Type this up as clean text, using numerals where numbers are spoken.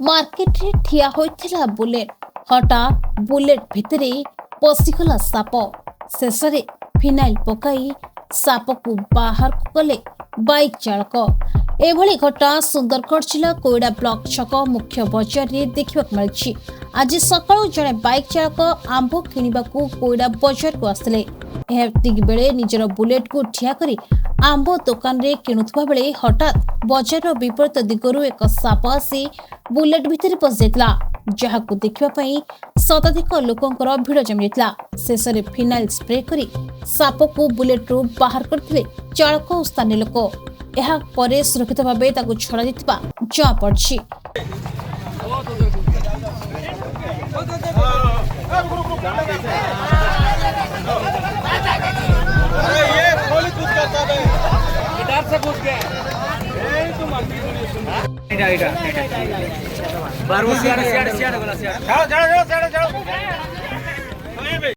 Market रे ठिया होइथिला bullet हठात बुलेट भितरे पशिगला साप शेष फिनाइल पकाई साप को बाहर कले बाइक चालक एभली घटना सुंदरगढ़ जिला कोईडा ब्लॉक छक मुख्य बजार रे देखा मिली। आज सकाळु जड़े बाइक चालक आंब किणवाकू कोईडा बजार को आसले बेले निजर बुलेट को ठिया करी आंब दुकान रे किणुवा बेले हठात बजार विपरीत दिगरु एक साप आसी बुलेट भितर पशि जहां देखा शताधिक लोकंकर भिड़ जमी शेष में फिनाइल स्प्रे करी साप को बुलेट रू बाहर करथिले चालक और स्थानीय लोक यह परे सुरक्षित भाव छड़ा जमापड़ी। बार